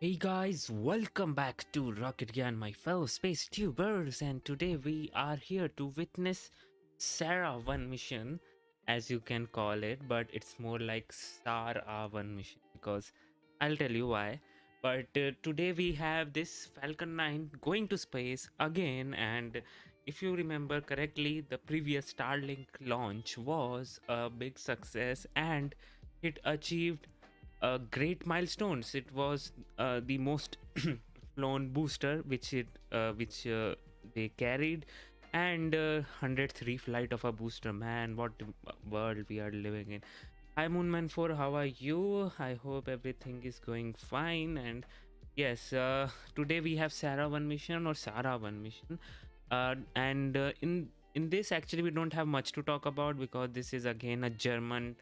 Hey guys, welcome back to Rocket Yan, my fellow space tubers, and today we are here to witness SAR-1 mission, as you can call it, but it's more like SAR-1 mission because I'll tell you why. But today we have this Falcon 9 going to space again, and if you remember correctly, the previous Starlink launch was a big success and it achieved great milestones. It was the most flown booster which they carried, and 103 flight of a booster. Man, what world we are living in. Hi Moonman 4, how are you? I hope everything is going fine. And yes, today we have Sarah 1 mission or Sarah 1 mission, and in this actually we don't have much to talk about because this is again a German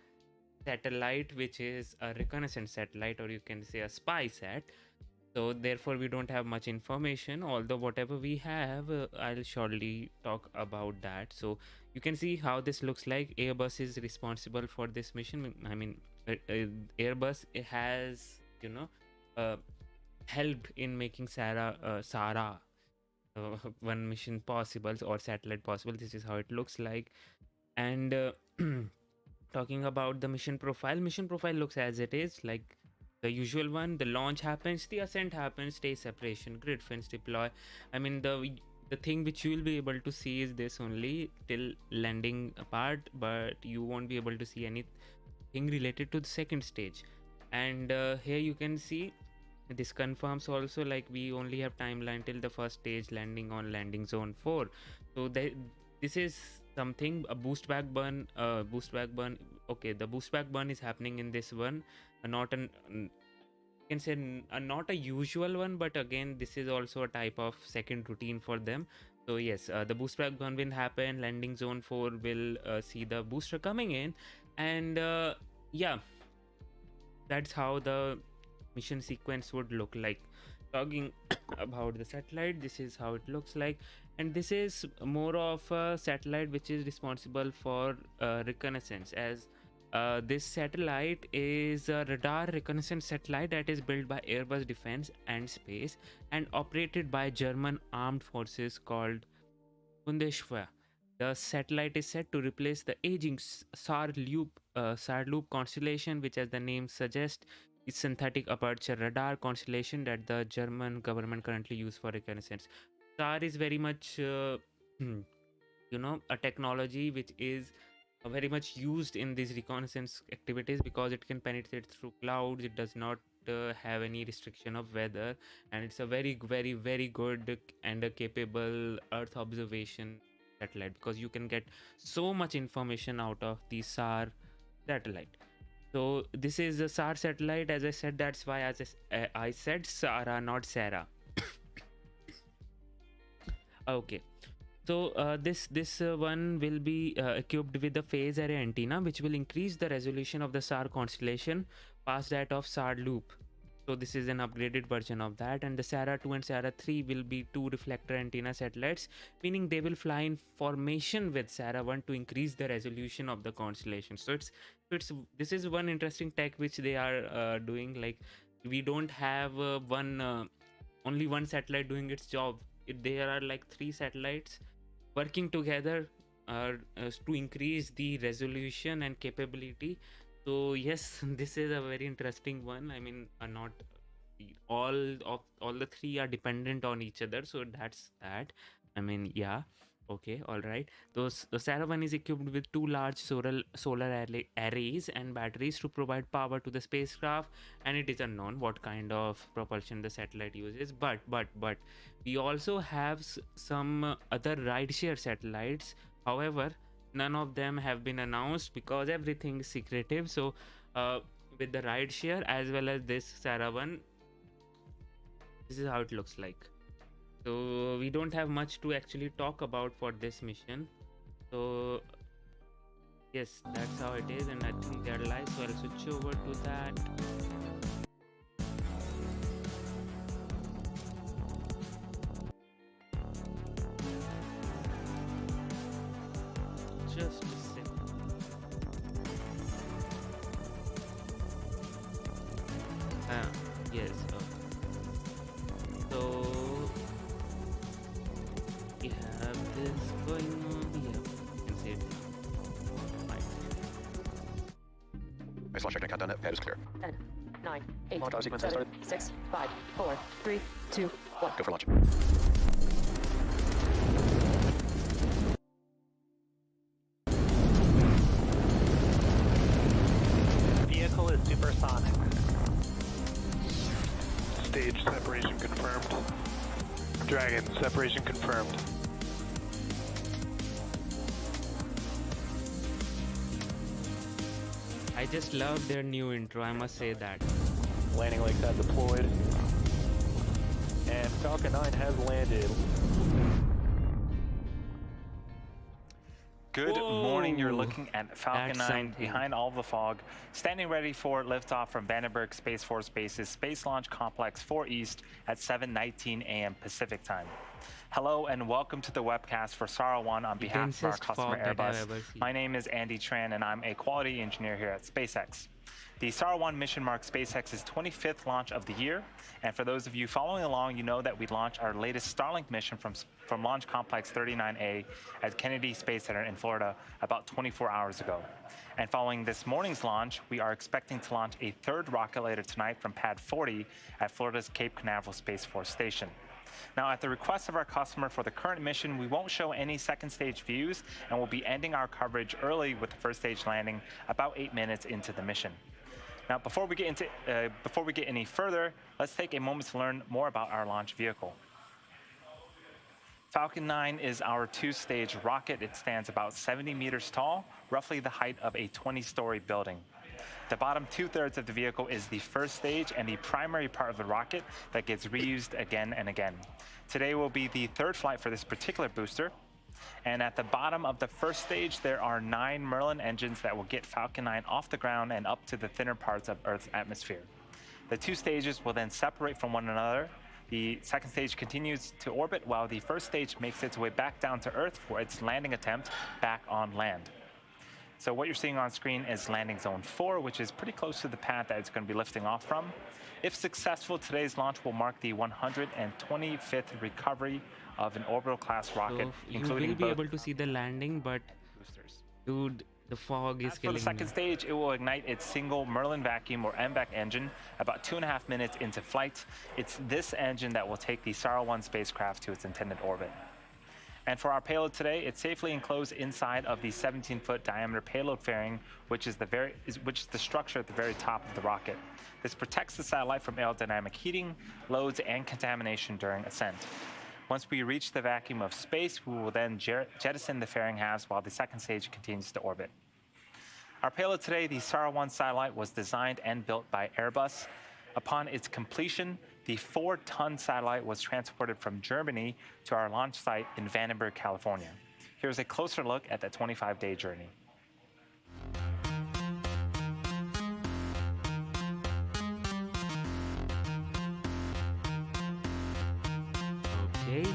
satellite, which is a reconnaissance satellite, or you can say a spy sat. So therefore we don't have much information, although whatever we have, I'll surely talk about that. So you can see how this looks like. Airbus is responsible for this mission. I mean, Airbus has uh, helped in making Sarah one mission possible, or satellite possible. This is how it looks like. And talking about the mission profile looks as it is, like the usual one. The launch happens, the ascent happens, stage separation, grid fence deploy. I mean, the thing which you will be able to see is this only till landing part, but you won't be able to see anything related to the second stage. And here you can see this confirms also, like we only have timeline till the first stage landing on landing zone 4. So this is something, a boost back burn. Okay, the boost back burn is happening in this one, not an you can say not a usual one, but again this is also a type of second routine for them. So yes, the boost back burn will happen. Landing zone 4 will see the booster coming in, and yeah, that's how the mission sequence would look like. Talking about the satellite, this is how it looks like, and this is more of a satellite which is responsible for reconnaissance, as this satellite is a radar reconnaissance satellite that is built by Airbus Defense and Space and operated by German armed forces called Bundeswehr. The satellite is set to replace the aging SAR-Lupe constellation, which, as the name suggests, is synthetic aperture radar constellation that the German government currently uses for reconnaissance. SAR is very much, a technology which is very much used in these reconnaissance activities because it can penetrate through clouds. It does not have any restriction of weather, and it's a very good and a capable Earth observation satellite, because you can get so much information out of the SAR satellite. So this is a SAR satellite, as I said. That's why I said Sarah, not Sarah. Okay. So this one will be equipped with a phase array antenna, which will increase the resolution of the SAR constellation past that of SAR-Lupe. So this is an upgraded version of that, and the SAR-2 and SAR-3 will be two reflector antenna satellites, meaning they will fly in formation with SAR-1 to increase the resolution of the constellation. So this is one interesting tech which they are doing. Like, we don't have only one satellite doing its job. There are like 3 satellites working together to increase the resolution and capability. So yes, this is a very interesting one. I mean, not all the 3 are dependent on each other, so that's that. I mean, yeah. Okay, all right. The Sarah-1 is equipped with 2 large solar arrays and batteries to provide power to the spacecraft, and it is unknown what kind of propulsion the satellite uses. But we also have some other rideshare satellites. However, none of them have been announced because everything is secretive. So with the rideshare as well as this Sarah-1, this is how it looks like. So we don't have much to actually talk about for this mission. So yes, that's how it is, and I think they're live, so I'll switch over to that. Just a second. Yes. we have this going on. Yeah, you can see it now. Fine. Base launch check countdown. Pad is clear. 10, 9, 8, Launch auto sequence 7, started. 6, 5, 4, 3, 2, 1. Go for launch. Vehicle is supersonic. Stage separation confirmed. Dragon, separation confirmed. I just love their new intro, I must say that. Landing legs have deployed. And Falcon 9 has landed. Good morning. You're Whoa. looking at Falcon That's 9 something. behind all the fog, standing ready for liftoff from Vandenberg Space Force Base's Space Launch Complex 4 East at 7:19 a.m. Pacific Time. Hello and welcome to the webcast for SAR-1 on behalf of our densest customer fog that I've Airbus. ever seen. My name is Andy Tran and I'm a quality engineer here at SpaceX. The SAR-1 mission marks SpaceX's 25th launch of the year, and for those of you following along, you know that we launched our latest Starlink mission from Launch Complex 39A at Kennedy Space Center in Florida about 24 hours ago. And following this morning's launch, we are expecting to launch a third rocket later tonight from Pad 40 at Florida's Cape Canaveral Space Force Station. Now, at the request of our customer for the current mission, we won't show any second stage views, and we'll be ending our coverage early with the first stage landing about 8 minutes into the mission. Now, before we get any further, let's take a moment to learn more about our launch vehicle. Falcon 9 is our two-stage rocket. It stands about 70 meters tall, roughly the height of a 20-story building. The bottom two-thirds of the vehicle is the first stage and the primary part of the rocket that gets reused again and again. Today will be the third flight for this particular booster. And at the bottom of the first stage, there are 9 Merlin engines that will get Falcon 9 off the ground and up to the thinner parts of Earth's atmosphere. The two stages will then separate from one another. The second stage continues to orbit while the first stage makes its way back down to Earth for its landing attempt back on land. So what you're seeing on screen is landing zone 4, which is pretty close to the pad that it's going to be lifting off from. If successful, today's launch will mark the 125th recovery of an orbital class rocket, So including you will be both able to see the landing, but boosters. dude, the fog is As for killing the second me. stage, it will ignite its single Merlin vacuum or MVAC engine about 2.5 minutes into flight. It's this engine that will take the SAR-1 spacecraft to its intended orbit. And for our payload today, it's safely enclosed inside of the 17-foot diameter payload fairing, which is the structure at the very top of the rocket. This protects the satellite from aerodynamic heating, loads, and contamination during ascent. Once we reach the vacuum of space, we will then jettison the fairing halves while the second stage continues to orbit. Our payload today, the SAR-1 satellite, was designed and built by Airbus. Upon its completion, the 4-ton satellite was transported from Germany to our launch site in Vandenberg, California. Here's a closer look at that 25-day journey. Okay.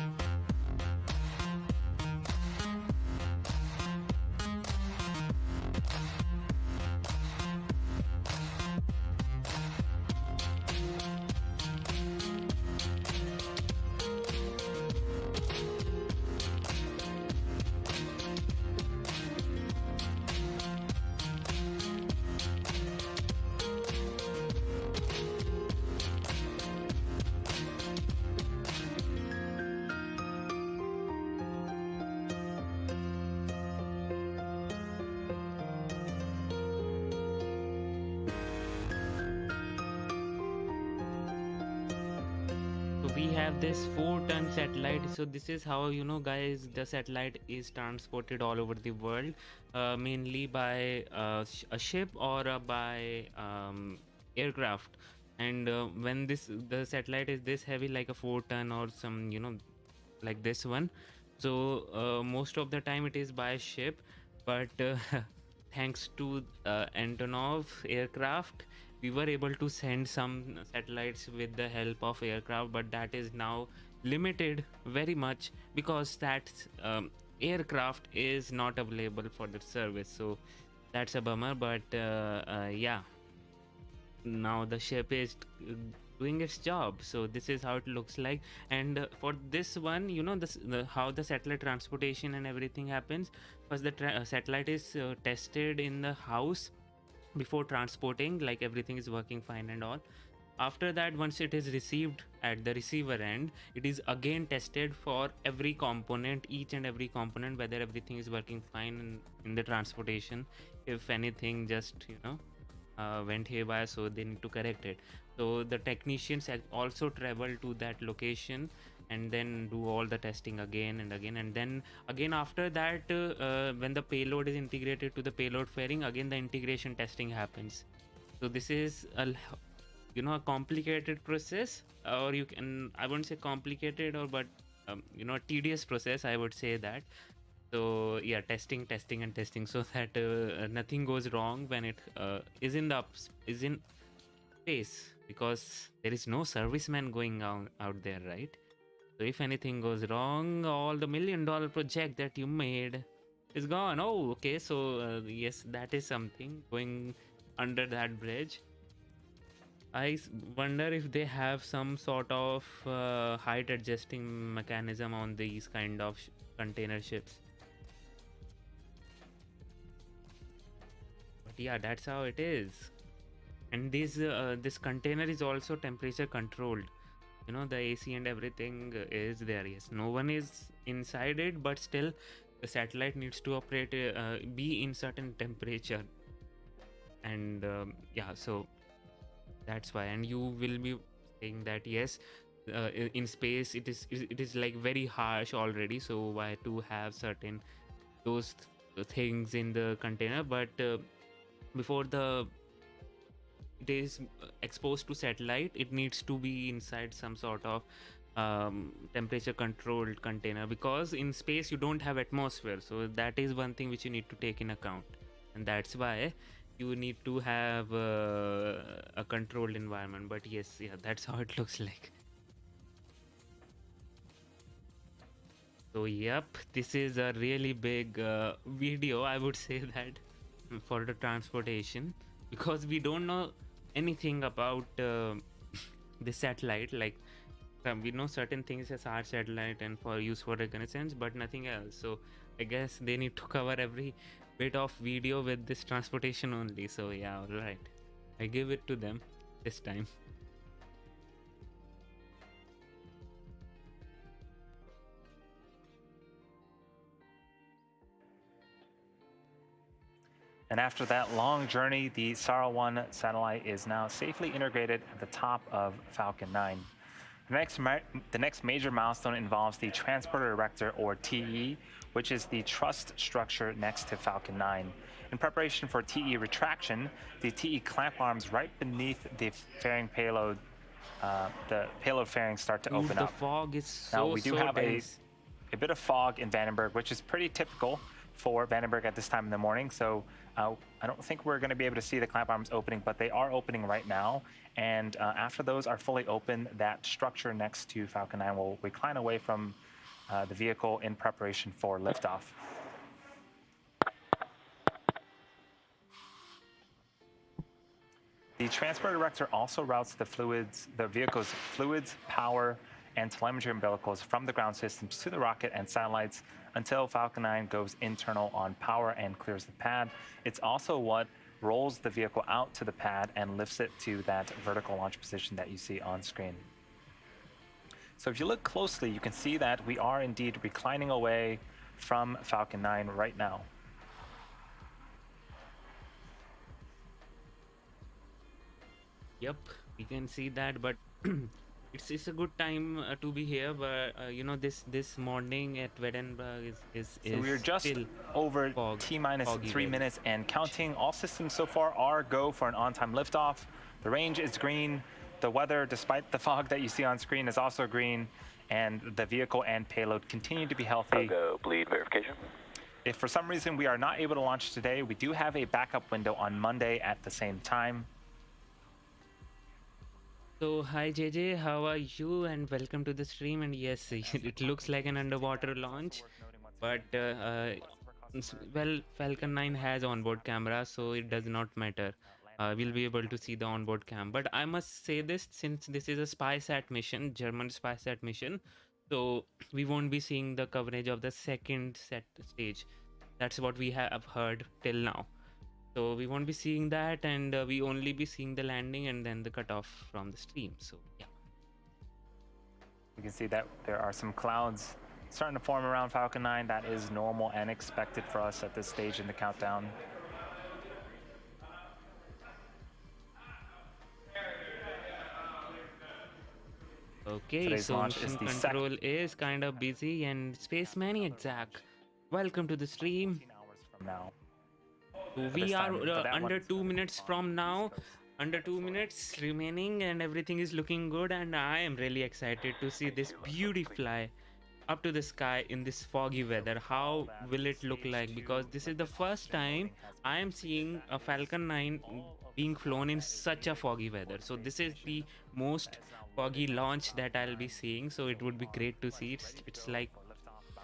We have this 4-ton satellite. So this is how, you know, guys, the satellite is transported all over the world, mainly by a ship or by aircraft. And when the satellite is this heavy, like a 4-ton or some, you know, like this one, so most of the time it is by ship. But thanks to Antonov aircraft, we were able to send some satellites with the help of aircraft, but that is now limited very much because that aircraft is not available for the service. So that's a bummer, but yeah, now the ship is doing its job. So this is how it looks like. And for this one, you know, how the satellite transportation and everything happens. First, the satellite is tested in the house before transporting, like everything is working fine and all. After that, once it is received at the receiver end, it is again tested for every component, each and every component, whether everything is working fine in the transportation. If anything just, you know, went haywire, so they need to correct it. So the technicians have also travel to that location and then do all the testing again and again. And then again after that, when the payload is integrated to the payload fairing, again the integration testing happens. So this is you know, a complicated process, or you can, I wouldn't say complicated, or but you know, tedious process, I would say that. So yeah, testing and testing, so that nothing goes wrong when it is in space, because there is no serviceman going out there, right? So if anything goes wrong, all the $1 million project that you made is gone. Oh, okay. So yes, that is something going under that bridge. I wonder if they have some sort of height adjusting mechanism on these kind of container ships. But yeah, that's how it is. And this container is also temperature controlled. You know, the AC and everything is there. Yes, no one is inside it, but still the satellite needs to operate, be in certain temperature. And yeah, so that's why. And you will be saying that yes, in space it is like very harsh already, so why to have certain those things in the container? But before it is exposed to satellite, it needs to be inside some sort of temperature controlled container, because in space you don't have atmosphere. So that is one thing which you need to take in account, and that's why you need to have a controlled environment. But yes, yeah, that's how it looks like. So yep, this is a really big video, I would say that, for the transportation, because we don't know anything about the satellite. Like we know certain things as our satellite and for use for reconnaissance, but nothing else. So I guess they need to cover every bit of video with this transportation only. So yeah, all right, I give it to them this time. And after that long journey, the SAR-1 satellite is now safely integrated at the top of Falcon 9. The next major milestone involves the Transporter Erector, or TE, which is the truss structure next to Falcon 9. In preparation for TE retraction, the TE clamp arms right beneath the fairing payload, the payload fairings start to open up. The fog is so, now we do have dense. a bit of fog in Vandenberg, which is pretty typical for Vandenberg at this time in the morning. So I don't think we're going to be able to see the clamp arms opening, but they are opening right now. And after those are fully open, that structure next to Falcon 9 will recline away from the vehicle in preparation for liftoff. The Transporter Erector also routes the vehicle's fluids, power, and telemetry umbilicals from the ground systems to the rocket and satellites until Falcon 9 goes internal on power and clears the pad. It's also what rolls the vehicle out to the pad and lifts it to that vertical launch position that you see on screen. So if you look closely, you can see that we are indeed reclining away from Falcon 9 right now. Yep, we can see that, but it's a good time to be here. But you know, this morning at Vandenberg is so we're just over T-minus 3 minutes and counting. All systems so far are go for an on-time liftoff. The range is green. The weather, despite the fog that you see on screen, is also green, and the vehicle and payload continue to be healthy. Go bleed verification. If for some reason we are not able to launch today, we do have a backup window on Monday at the same time. So hi JJ, how are you, and welcome to the stream. And yes, it looks like an underwater launch, but well, Falcon 9 has onboard camera, so it does not matter. we'll be able to see the onboard cam. But I must say this, since this is a SpySat mission, German SpySat mission, so we won't be seeing the coverage of the second set stage. That's what we have heard till now. So we won't be seeing that, and we only be seeing the landing and then the cutoff from the stream. So yeah. You can see that there are some clouds starting to form around Falcon 9. That is normal and expected for us at this stage in the countdown. Okay, Today's so launch is mission the control is kind of busy, and Space Maniac Zach, welcome to the stream. 15 hours from now. So this we are time, but that under one's 2 minutes from now. East Coast. Under 2 minutes remaining, and everything is looking good, and I am really excited to see this beauty fly up to the sky in this foggy weather. How will it look like? Because this is the first time I am seeing a Falcon 9 being flown in such a foggy weather. So this is the most foggy launch that I'll be seeing, so it would be great to see. It's like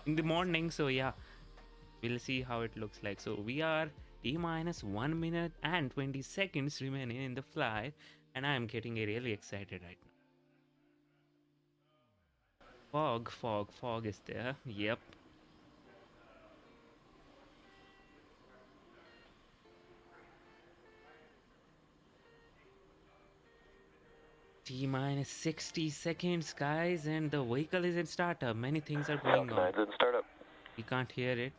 in the morning, so yeah, we'll see how it looks like. So we are T-minus 1 minute and 20 seconds remaining in the flight, and I am getting really excited right now. Fog is there. Yep. T-minus 60 seconds, guys, and the vehicle is in startup. Many things are going Falcon on. 9's in startup. We can't hear it.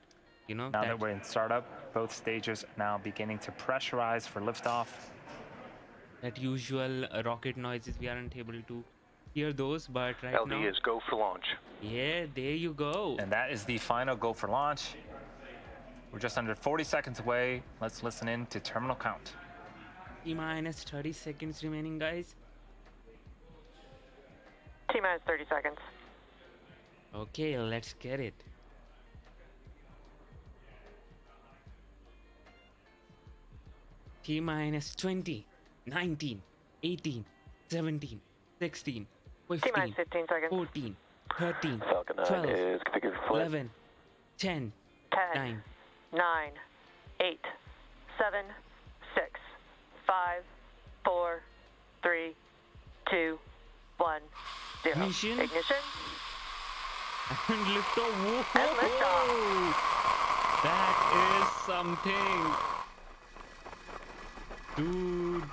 You know, Now that we're in startup, both stages are now beginning to pressurize for liftoff. that usual rocket noises, we aren't able to hear those, but right LD now, is go for launch. yeah, there you go. And that is the final go for launch. We're just under 40 seconds away. Let's listen in to terminal count. T-minus 30 seconds remaining, guys. T-minus 30 seconds. Okay, let's get it. T-minus 20, 19, 18, 17, 16, 15, T-minus 15 seconds. 14, 13, Falcon 9 12, is configured for flight. 11, 10, 10, 9, 9, 8, 7, 6, 5, 4, 3, 2, 1, 0. Ignition. Ignition. and liftoff. Whoa, And liftoff. that is something. Dude.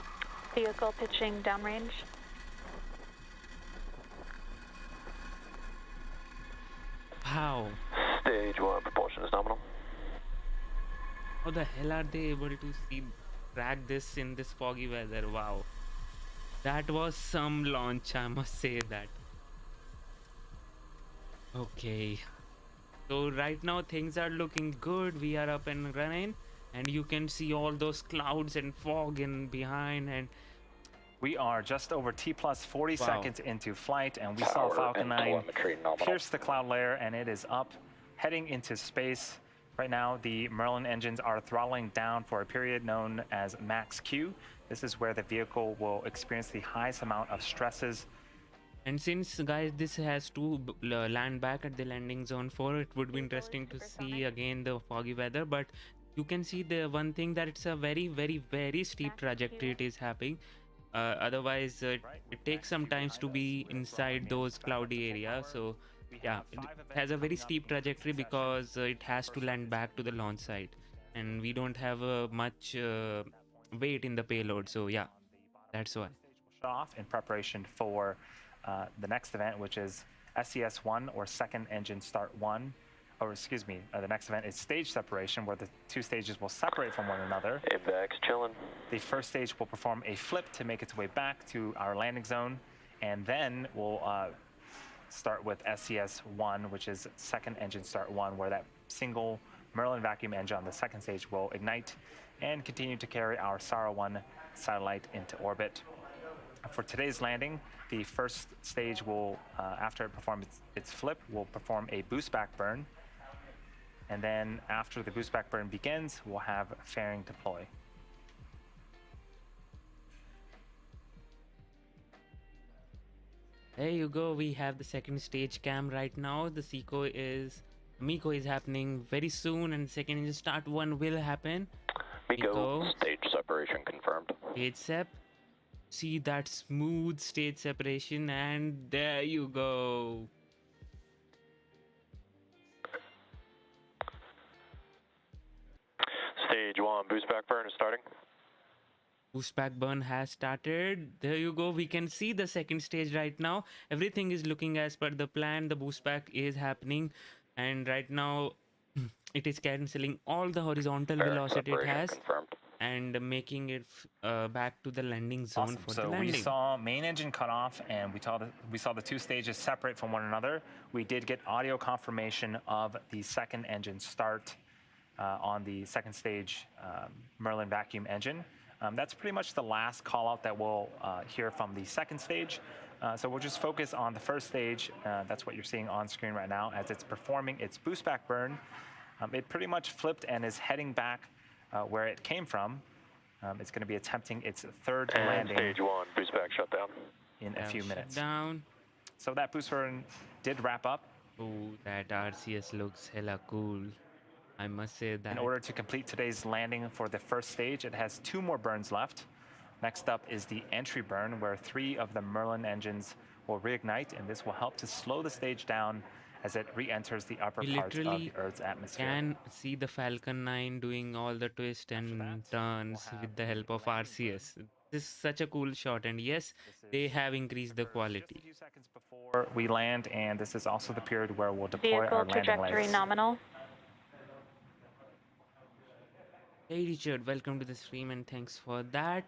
Vehicle pitching downrange. How? Stage 1 propulsion is nominal. How the hell are they able to track this in this foggy weather? Wow. That was some launch, I must say that. Okay. So right now things are looking good. We are up and running, and you can see all those clouds and fog in behind, and We are just over T plus 40 Wow. seconds into flight, and we saw Power Falcon and 9 telemetry nominal. pierce the cloud layer, and it is up, heading into space. Right now, the Merlin engines are throttling down for a period known as max Q. This is where the vehicle will experience the highest amount of stresses. And since, guys, this has to land back at the landing zone 4, it would be interesting to see again the foggy weather. But you can see the one thing, that it's a very, very, very steep trajectory it is happening. Otherwise, it takes some time to be inside those cloudy areas. So yeah, it has a very steep trajectory because it has to land back to the launch site, and we don't have much weight in the payload. So yeah, that's why. Shut off in preparation for the next event, which is SES1, or second engine start 1. Or excuse me, the next event is stage separation, where the two stages will separate from one another. AVAX chilling. The first stage will perform a flip to make its way back to our landing zone, and then we'll start with SES1, which is second engine start 1, where that single Merlin vacuum engine on the second stage will ignite and continue to carry our SAR-1 satellite into orbit. For today's landing, the first stage will, after it performs its flip, will perform a boost back burn. And then after the boost back burn begins, we'll have fairing deploy. There you go. We have the second stage cam right now. The MECO is happening very soon, and second engine start 1 will happen. Miko. Stage separation confirmed. Stage sep. See that smooth stage separation, and there you go. Stage 1, boost back burn is starting. Boost back burn has started. There you go. We can see the second stage right now. Everything is looking as per the plan. The boost back is happening, and right now it is cancelling all the horizontal velocity it has Confirmed. and making it back to the landing zone Awesome. for So the we landing. saw main engine cut off, and we saw the two stages separate from one another. We did get audio confirmation of the second engine start on the second stage Merlin vacuum engine. That's pretty much the last call out that we'll hear from the second stage. So we'll just focus on the first stage. That's what you're seeing on screen right now as it's performing its boost back burn. It pretty much flipped and is heading back where it came from. It's going to be attempting its third landing. Stage 1, boost back shutdown. In a few minutes. Down. So that boost burn did wrap up. Oh, that RCS looks hella cool. I must say that. In order to complete today's landing for the first stage, it has 2 more burns left. Next up is the entry burn, where 3 of the Merlin engines will reignite, and this will help to slow the stage down as it re-enters the upper We parts of literally the Earth's atmosphere. can see the Falcon 9 doing all the twists and turns with the help of RCS. This is such a cool shot, and yes, they have increased the Just a quality. few seconds before we land, and this is also the period where we'll deploy our Vehicle landing trajectory legs. nominal. Hey Richard, welcome to the stream and thanks for that.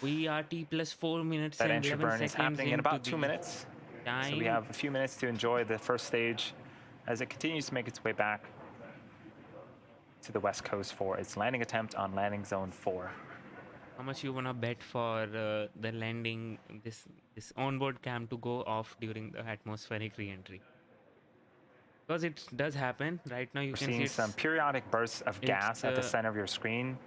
We are T plus 4 minutes That and entry 11 burn is seconds happening in into about 2 the minutes. time. So we have a few minutes to enjoy the first stage as it continues to make its way back to the west coast for its landing attempt on landing zone 4. How much you wanna bet for the landing, this onboard cam to go off during the atmospheric re-entry? Because it does happen. Right now you We're can see seeing it's, some periodic bursts of gas at the center of your screen.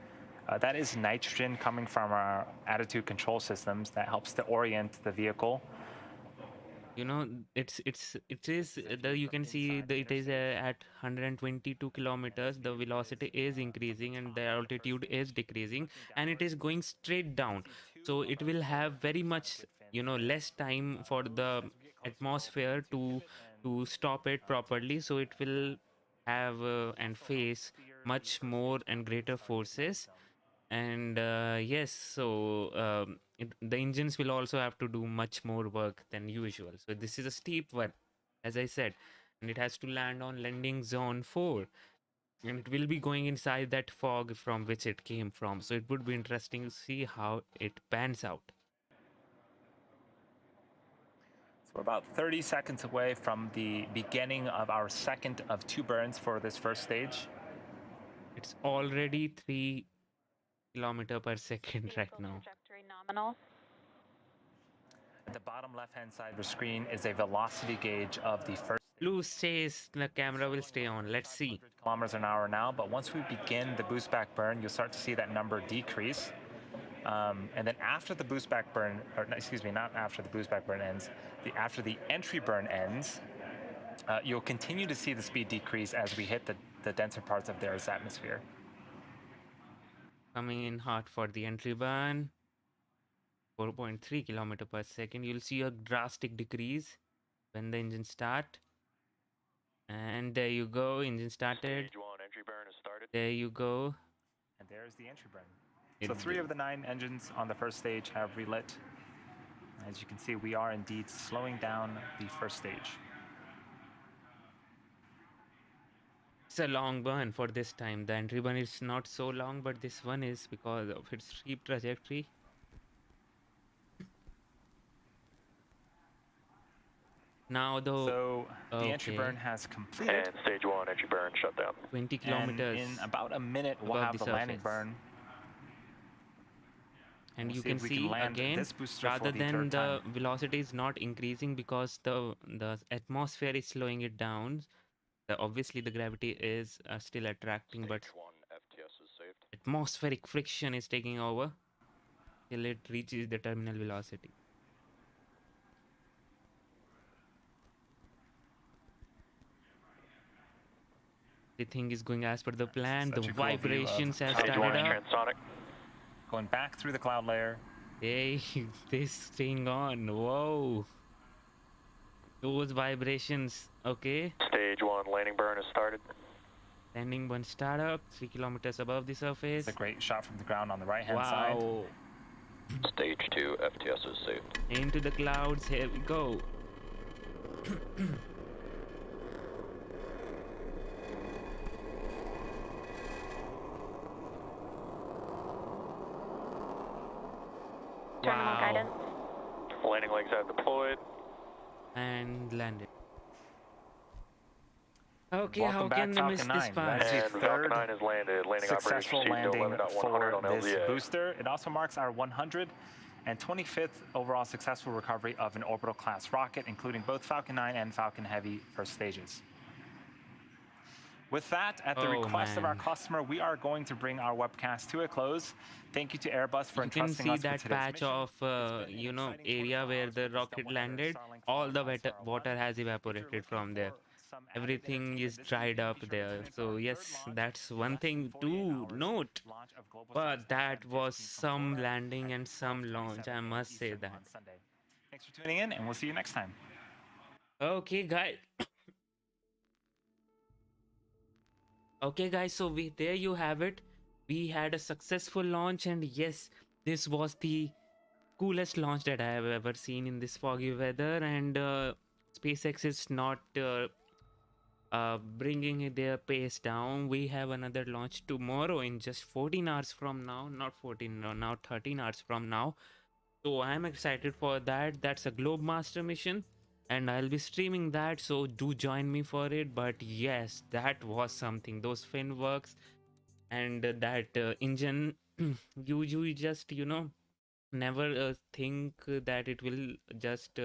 That is nitrogen coming from our attitude control systems that helps to orient the vehicle. you know, it is you can see it is at 122 kilometers. The velocity is increasing and the altitude is decreasing, and it is going straight down. So it will have very much, less time for the atmosphere to stop it properly. So it will have and face much more and greater forces. And yes, so the engines will also have to do much more work than usual. So this is a steep one, as I said, and it has to land on landing zone 4, and it will be going inside that fog from which it came from. So it would be interesting to see how it pans out. So we're about 30 seconds away from the beginning of our second of 2 burns for this first stage. It's already 3 kilometer per second right Vehicle now. trajectory nominal. At the bottom left-hand side of your screen is a velocity gauge of the first Blue says the camera will stay on. Let's see. kilometers an hour now, but once we begin the boost back burn, you'll start to see that number decrease. And then after the boost back burn, or no, excuse me, not after the boost back burn ends, after the entry burn ends, you'll continue to see the speed decrease as we hit the denser parts of the Earth's atmosphere. Coming in hot for the entry burn. 4.3 kilometer per second. You'll see a drastic decrease when the engine start. And there you go, engine started. Stage 1, entry burn has started. There you go. And there's the entry burn. So 3 of the 9 engines on the first stage have relit. As you can see, we are indeed slowing down the first stage. It's a long burn for this time. The entry burn is not so long, but this one is because of its steep trajectory. Now though, So the entry okay. burn has completed. And stage 1, entry burn shut down. 20 And kilometers. in about a minute, we'll above have the the landing surface. burn. And We'll you see can if we can see land again, this booster for rather the than third the time. velocity is not increasing because the atmosphere is slowing it down. Obviously the gravity is still attracting, but Stage 1, FTS is saved. atmospheric friction is taking over till it reaches the terminal velocity. Everything is going as per the plan. The such a cool view of vibrations have Stage Stage started 1 is up. transonic. Going back through the cloud layer. Hey, this thing on. Whoa. Those vibrations. Okay. Stage 1 landing burn has started. Landing one startup, 3 kilometers above the surface. It's a great shot from the ground on the right-hand side. Wow. Stage 2 FTS is saved. Into the clouds. Here we go. Terminal Wow. guidance. Landing legs have deployed. And landed. Okay, Welcome how back, can they miss Falcon this 9. part? That's the And third Falcon 9 has landed. Landing successful operations landing received 11.100 for on this LZA. booster. It also marks our 125th overall successful recovery of an orbital class rocket, including both Falcon 9 and Falcon Heavy first stages. With that, at the Oh, request of our man. customer, we are going to bring our webcast to a close. Thank you to Airbus for You can entrusting see us with that today's patch mission. of, It's been an you know, exciting area 24 where hours the with just rocket one other landed. Starlink All the flight on SAR-Lupe. water has If you're evaporated looking from there. for some added Everything is entertainment this dried week, up be sure to there. tune in for So our yes, third launch that's in one less than thing 48 to hours. note. Launch of Global But Service that SM was 15 from some Florida landing at and some launch, 12:27 I a.m. must say Eastern that. on Sunday. Thanks for tuning in, and we'll see you next time. Okay, guys. Okay, guys, so there you have it. We had a successful launch, and yes, this was the coolest launch that I have ever seen in this foggy weather. And SpaceX is not bringing their pace down. We have another launch tomorrow in just 14 hours from now. Not 14, no, now 13 hours from now. So I'm excited for that. That's a Globemaster mission, and I'll be streaming that. So do join me for it. But yes, that was something. Those fin works and that engine. You just never think that it will just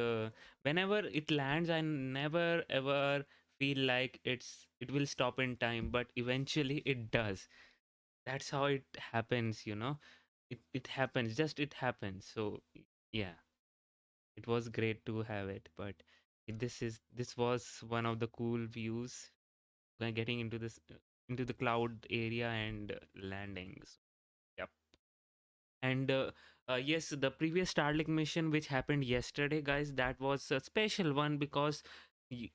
whenever it lands. I never ever feel like it will stop in time, but eventually it does. That's how it happens. It happens, just it happens. So yeah, it was great to have it. But this was one of the cool views, getting into this into the cloud area and landings. Yep. And yes, the previous Starlink mission which happened yesterday, guys, that was a special one because y-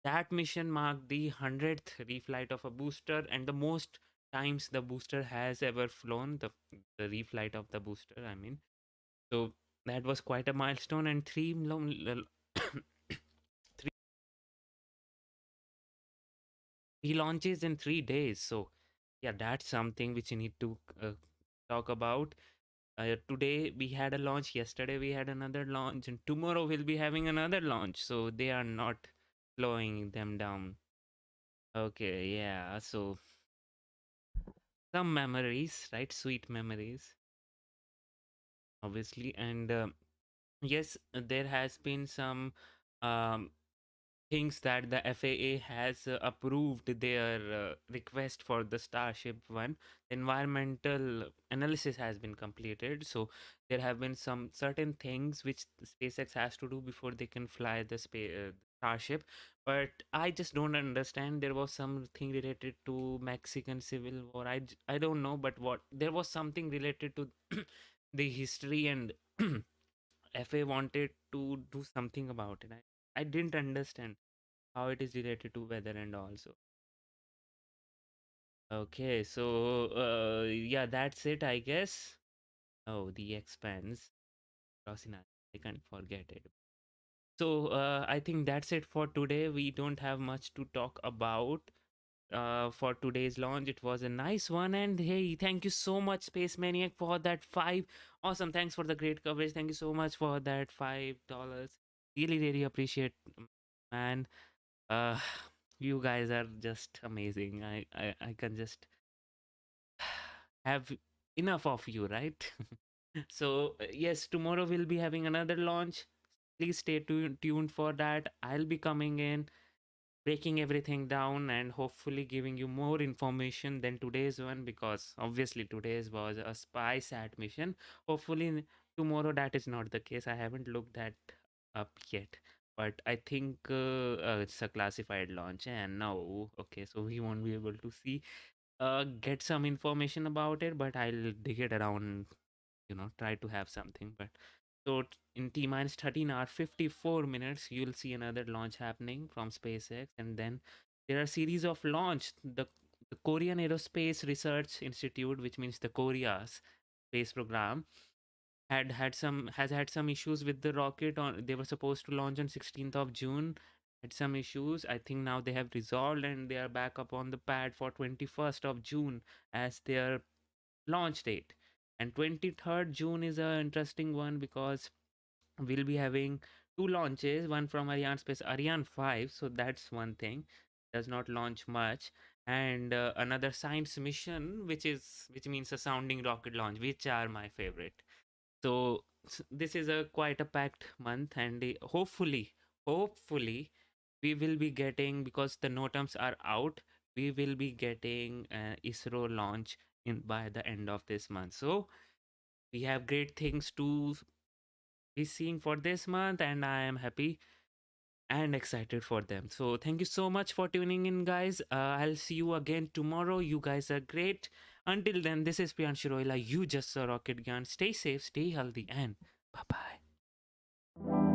that mission marked the 100th reflight of a booster and the most times the booster has ever flown, the reflight of the booster, I mean. So that was quite a milestone, and three launches in 3 days. So yeah, that's something which you need to talk about. Today we had a launch, yesterday we had another launch, and tomorrow we'll be having another launch. So they are not slowing them down. Okay, yeah. So some memories, right? Sweet memories, obviously. And yes, there has been some um, things that the FAA has approved their request for the Starship One. Environmental analysis has been completed, so there have been some certain things which the SpaceX has to do before they can fly the Starship. But I just don't understand. There was something related to Mexican Civil War. I don't know, but what there was something related to the history, and FA wanted to do something about it. I didn't understand how it is related to weather and also. Okay, so yeah, that's it, I guess. Oh, the expense. Rosina, I can't forget it. So I think that's it for today. We don't have much to talk about for today's launch. It was a nice one, and hey, thank you so much, Space Maniac, for that five. Awesome, thanks for the great coverage. Thank you so much for that $5. Really, really appreciate, man. Uh, you guys are just amazing. I can just have enough of you, right? So yes, tomorrow we'll be having another launch. Please stay tuned for that. I'll be coming in, breaking everything down, and hopefully giving you more information than today's one, because obviously today's was a spy sat mission. Hopefully tomorrow that is not the case. I haven't looked that up yet. but I think it's a classified launch, and no, okay, so we won't be able to see get some information about it, but I'll dig it around, try to have something. But so in T minus 13 hour 54 minutes, you'll see another launch happening from SpaceX, and then there are series of launch. The Korean Aerospace Research Institute, which means the Korea's space program, has had some issues with the rocket. On They were supposed to launch on 16th of June, had some issues. I think now they have resolved and they are back up on the pad for 21st of June as their launch date. And 23rd June is an interesting one because we'll be having two launches, one from Ariane Space, Ariane 5, so that's one thing, does not launch much, and another science mission, which means a sounding rocket launch, which are my favorite. So this is a quite a packed month, and hopefully we will be getting, because the NOTAMs are out, we will be getting ISRO launch in by the end of this month. So we have great things to be seeing for this month, and I am happy and excited for them. So thank you so much for tuning in, guys. I'll see you again tomorrow. You guys are great. Until then, this is Priyan Shiroila. You just saw Rocket Gyan. Stay safe, stay healthy, and bye bye.